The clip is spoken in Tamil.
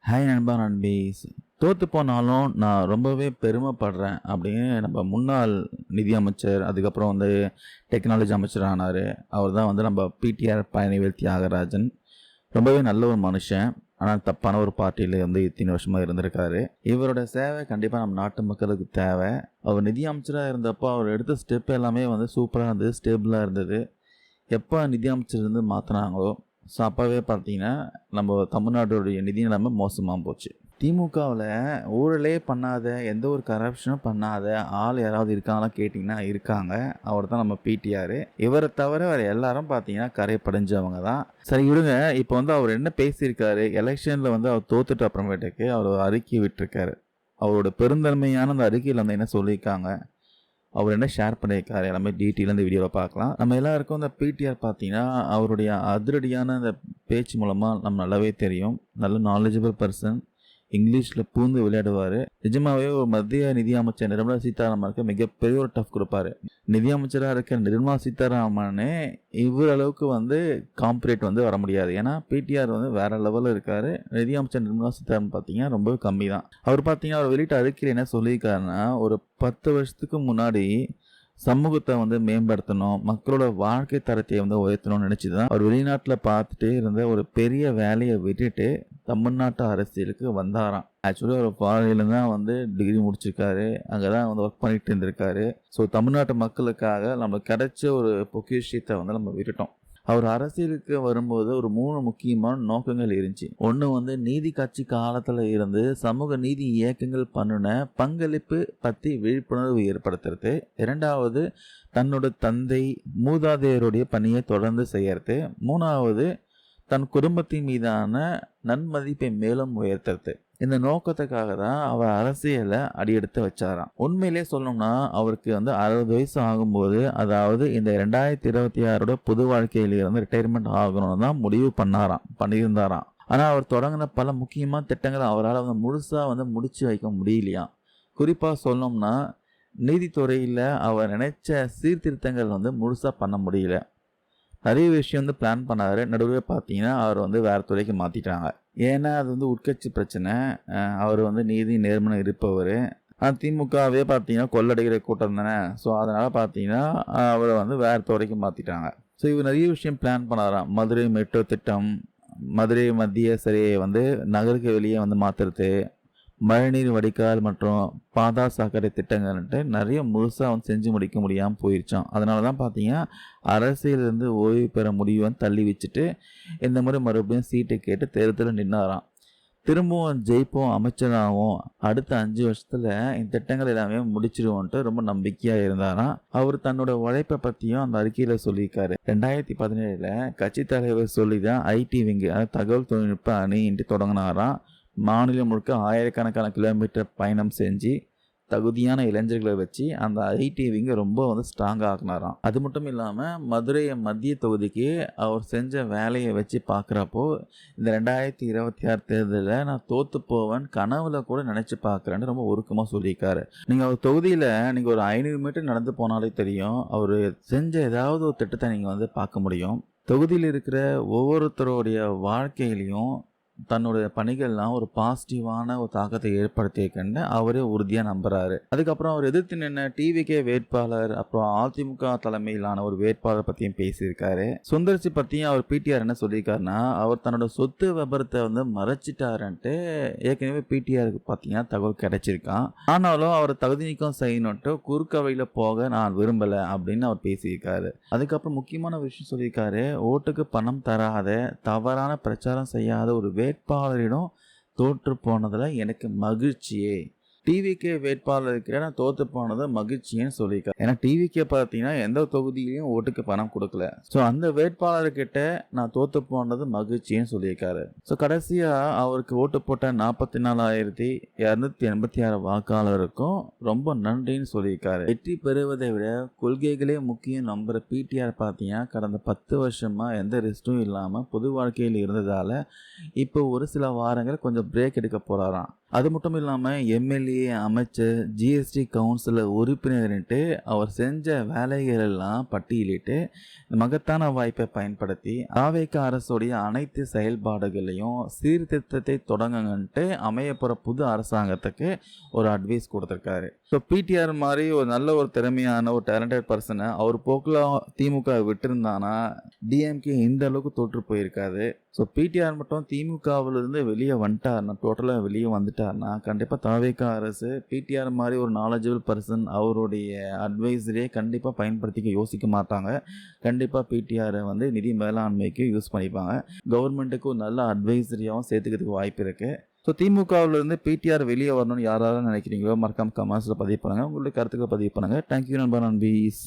ஹாய் நண்பா நண்பீஸ். தோத்து போனாலும் நான் ரொம்பவே பெருமைப்படுறேன் அப்படின்னு நம்ம முன்னாள் நிதி அமைச்சர், அதுக்கப்புறம் டெக்னாலஜி அமைச்சர் ஆனார். அவர் தான் நம்ம பிடிஆர் பழனிவேல் தியாகராஜன். ரொம்பவே நல்ல ஒரு மனுஷன். ஆனால் தப்பான ஒரு பார்ட்டியில் இத்தனை வருஷமாக இருந்திருக்காரு. இவரோட சேவை கண்டிப்பாக நம்ம நாட்டு மக்களுக்கு தேவை. அவர் நிதி அமைச்சராக இருந்தப்போ அவர் எடுத்த ஸ்டெப் எல்லாமே சூப்பராக இருந்தது, ஸ்டேபிளாக இருந்தது. எப்போ நிதி அமைச்சர் மாற்றினாங்களோ ஸோ அப்போவே பார்த்தீங்கன்னா நம்ம தமிழ்நாட்டுடைய நிதி நிலைமை மோசமாக போச்சு. திமுகவில் ஊழலே பண்ணாத, எந்த ஒரு கரப்ஷனும் பண்ணாத ஆள் யாராவது இருக்காங்களா கேட்டிங்கன்னா இருக்காங்க. அவர் தான் நம்ம பிடிஆர். இவரை தவிர வேறு எல்லாரும் பார்த்தீங்கன்னா கரை படைஞ்சவங்க தான். சரி விடுங்க. இப்போ அவர் என்ன பேசியிருக்காரு, எலெக்ஷனில் அவர் தோத்துட்டு அப்புறமேட்டுக்கு அவர் ஒரு அறிக்கை விட்டுருக்காரு. அவரோட பெருந்தன்மையான அந்த அறிக்கையில் என்ன சொல்லியிருக்காங்க, அவர் என்ன ஷேர் பண்ணியிருக்காரு, எல்லாமே டீட்டெயிலாக இந்த வீடியோவில் பார்க்கலாம். நம்ம எல்லாருக்கும் இந்த பிடிஆர் பார்த்தீங்கன்னா அவருடைய அதிரடியான அந்த பேச்சு மூலமாக நம்ம நல்லாவே தெரியும். நல்ல நாலேஜபிள் பர்சன். இங்கிலீஷில் பூந்து விளையாடுவார். நிஜமாகவே ஒரு மத்திய நிதி அமைச்சர் நிர்மலா சீதாராமனுக்கு மிகப்பெரிய ஒரு டஃப் கொடுப்பாரு. நிதி அமைச்சராக இருக்க நிர்மலா சீதாராமனே இவர் அளவுக்கு காம்பரேட் வர முடியாது. ஏன்னா பிடிஆர் வேற லெவலில் இருக்காரு. நிதி அமைச்சர் நிர்மலா சீதாராமன் பார்த்தீங்கன்னா ரொம்ப கம்மி தான். அவர் பார்த்தீங்கன்னா அவர் வெளியிட்ட அறிக்கையில் என்ன சொல்லியிருக்காருன்னா, ஒரு 10 வருஷத்துக்கு முன்னாடி சமூகத்தை மேம்படுத்தணும், மக்களோட வாழ்க்கை தரத்தை உயர்த்தணும்னு நினச்சி தான் அவர் வெளிநாட்டில் பார்த்துட்டே இருந்த ஒரு பெரிய வேலையை விட்டுட்டு தமிழ்நாட்டு அரசியலுக்கு வந்தாராம். ஆக்சுவலி அவர் ஃபாரினில் தான் டிகிரி முடிச்சிருக்காரு. அங்கே தான் ஒர்க் பண்ணிட்டு இருந்திருக்காரு. ஸோ தமிழ்நாட்டு மக்களுக்காக நம்மளுக்கு கிடைச்ச ஒரு பொக்கிஷத்தை நம்ம விட்டுட்டோம். அவர் அரசியலுக்கு வரும்போது ஒரு 3 முக்கியமான நோக்கங்கள் இருந்துச்சு. ஒன்று நீதி கட்சி காலத்தில் இருந்து சமூக நீதி இயக்கங்கள் பண்ணின பங்களிப்பு பற்றி விழிப்புணர்வு ஏற்படுத்துறது. 2வது தன்னோட தந்தை மூதாதையருடைய பணியை தொடர்ந்து செய்யறது. 3வது தன் குடும்பத்தின் மீதான நன்மதிப்பை மேலும் உயர்த்துறது. இந்த நோக்கத்துக்காக தான் அவர் அரசியலை அடியெடுத்து வச்சாராம். உண்மையிலே சொல்லணும்னா அவருக்கு 60 வயசு ஆகும்போது, அதாவது இந்த 2026 புது வாழ்க்கையிலிருந்து ரிட்டையர்மெண்ட் ஆகணும்னு தான் முடிவு பண்ணியிருந்தாராம். ஆனால் அவர் தொடங்கின பல முக்கியமான திட்டங்களை அவரால் முழுசாக முடிச்சு வைக்க முடியலையாம். குறிப்பாக சொல்லணும்னா நீதித்துறையில் அவர் நினைச்ச சீர்திருத்தங்கள் முழுசாக பண்ண முடியல. நிறைய விஷயம் பிளான் பண்ணார். நடுவே பார்த்தீங்கன்னா அவர் வேறு துறைக்கு மாற்றிட்டாங்க. ஏன்னா அது உட்கட்சி பிரச்சனை. அவர் நீதி நேர்மனை இருப்பவர். திமுகவே பார்த்தீங்கன்னா கொள்ளடிக்கிற கூட்டம் தானே. ஸோ அதனால் பார்த்தீங்கன்னா அவரை வேறு துறைக்கு மாற்றிட்டாங்க. ஸோ இவர் நிறைய விஷயம் பிளான் பண்ணாராம். மதுரை மெட்ரோ திட்டம், மதுரை மத்திய சிறையை நகருக்கு வெளியே மாற்றுறது, மழைநீர் வடிகால் மற்றும் பாதா சாக்கடை திட்டங்கள்ன்ட்டு நிறைய முழுசாக செஞ்சு முடிக்க முடியாமல் போயிடுச்சான். அதனால தான் பார்த்தீங்கன்னா அரசியலிருந்து ஓய்வு பெற முடியும் தள்ளி வச்சுட்டு இந்த மாதிரி மறுபடியும் சீட்டை கேட்டு தேர்தலில் நின்னாராம். திரும்பவும் ஜெயிப்போம், அமைச்சராகவும், அடுத்த 5 வருஷத்தில் இந்த திட்டங்கள் எல்லாமே முடிச்சிடுவோன்ட்டு ரொம்ப நம்பிக்கையாக இருந்தாராம். அவர் தன்னோட உழைப்பை பற்றியும் அந்த அறிக்கையில் சொல்லியிருக்காரு. 2017 கட்சி தலைவர் சொல்லி தான் ஐடி விங்கு, தகவல் தொழில்நுட்ப அணின்ட்டு தொடங்கினாராம். மாநிலம் முழுக்க ஆயிரக்கணக்கான கிலோமீட்டர் பயணம் செஞ்சு தகுதியான இளைஞர்களை வச்சு அந்த ஐடி விங்க ரொம்ப ஸ்ட்ராங்காக ஆக்கினாராம். அது மட்டும் இல்லாமல் மதுரை மத்திய தொகுதிக்கு அவர் செஞ்ச வேலையை வச்சு பார்க்குறப்போ இந்த 2026 தேர்தலில் நான் தோற்று போவேன் கனவுல கூட நினச்சி பார்க்குறேன்னு ரொம்ப உருக்கமாக சொல்லியிருக்காரு. நீங்கள் அவர் தொகுதியில் நீங்கள் ஒரு 500 மீட்டர் நடந்து போனாலே தெரியும், அவர் செஞ்ச ஏதாவது ஒரு திட்டத்தை நீங்கள் பார்க்க முடியும். தொகுதியில் இருக்கிற ஒவ்வொருத்தருடைய வாழ்க்கையிலையும் தன்னுடைய பணிகள்லாம் ஒரு பாசிட்டிவான ஒரு தாக்கத்தை ஏற்படுத்தியிருக்குன்னு அவரே உறுதியாக நம்புறாரு. அதுக்கப்புறம் அவர் எதிர்த்து நின்ன டிவிகே வேட்பாளர், அப்புறம் அதிமுக தலைமையிலான ஒரு வேட்பாளர் பற்றியும் பேசியிருக்காரு. சுந்தர்சி பற்றியும் அவர் பிடிஆர் என்ன சொல்லியிருக்காருன்னா, அவர் தன்னோட சொத்து விபரத்தை மறைச்சிட்டாருன்ட்டு ஏற்கனவே பிடிஆருக்கு பார்த்தீங்கன்னா தகவல் கிடைச்சிருக்கான். ஆனாலும் அவர் தகுதி நீக்கம் செய்யணுன்ட்டு குறுக்க வழியில் போக நான் விரும்பலை அப்படின்னு அவர் பேசியிருக்காரு. அதுக்கப்புறம் முக்கியமான விஷயம் சொல்லியிருக்காரு, ஓட்டுக்கு பணம் தராத, தவறான பிரச்சாரம் செய்யாத ஒரு வேட்பாளரிடம் தோற்று போனதில் எனக்கு மகிழ்ச்சியே. டிவிகே வேட்பாளருக்கு நான் தோற்று போனது மகிழ்ச்சின்னு சொல்லியிருக்காரு. ஏன்னா டிவிகே பார்த்தீங்கன்னா எந்த தொகுதியிலையும் ஓட்டுக்கு பணம் கொடுக்கல. ஸோ அந்த வேட்பாளர்கிட்ட நான் தோற்று போனது மகிழ்ச்சின்னு சொல்லியிருக்காரு. ஸோ கடைசியாக அவருக்கு ஓட்டு போட்ட 44,286 வாக்காளருக்கும் ரொம்ப நன்றின்னு சொல்லியிருக்காரு. வெற்றி பெறுவதை விட கொள்கைகளே முக்கியம் நம்புகிற பிடிஆர் பார்த்தீங்கன்னா கடந்த 10 வருஷமாக எந்த ரெஸ்ட்டும் இல்லாமல் பொது வாழ்க்கையில் இருந்ததால் இப்போ ஒரு சில வாரங்கள் கொஞ்சம் பிரேக் எடுக்க போகிறாராம். அது மட்டும் இல்லாமல் எம்எல்ஏ உண்மையிலேயே அமைச்சர், ஜிஎஸ்டி கவுன்சில் உறுப்பினர்ன்ட்டு அவர் செஞ்ச வேலைகள் எல்லாம் பட்டியலிட்டு மகத்தான வாய்ப்பை பயன்படுத்தி தாவேக அரசுடைய அனைத்து செயல்பாடுகளையும் சீர்திருத்தத்தை தொடங்குங்கன்ட்டு அமையப்போகிற புது அரசாங்கத்துக்கு ஒரு அட்வைஸ் கொடுத்துருக்காரு. ஸோ பிடிஆர் மாதிரி ஒரு நல்ல ஒரு திறமையான ஒரு டேலண்டட் பர்சனை அவர் போக்கில் திமுக விட்டுருந்தானா டிஎம்கே இந்த அளவுக்கு தோற்று போயிருக்காது. ஸோ பிடிஆர் மட்டும் திமுகவிலிருந்து வெளியே வந்துட்டார்னா, டோட்டலாக வெளியே வந்துட்டார்னா கண்டிப்பாக தாவேக அரசு பிடிஆர் மாதிரி ஒரு நாலேஜபிள் பர்சன் அவருடைய அட்வைஸரே கண்டிப்பாக பயன்படுத்திக்க யோசிக்க மாட்டாங்க. கண்டிப்பாக பிடிஆரை வந்து நிதி மேலாண்மைக்கு யூஸ் பண்ணிப்பாங்க. கவர்மெண்ட்டுக்கு ஒரு நல்ல அட்வைசரியாகவும் சேர்த்துக்கிறதுக்கு வாய்ப்பு இருக்குது. ஸோ திமுகவிலிருந்து பிடிஆர் வெளியே வரணும்னு யாராவது நினைக்கிறீங்களோ மறக்காம கமெண்ட்ஸில் பதிவு பண்ணுங்கள். உங்களுடைய கருத்துக்களை பதிவு பண்ணுங்கள். தேங்க்யூ நண்பா நண்பீஸ்.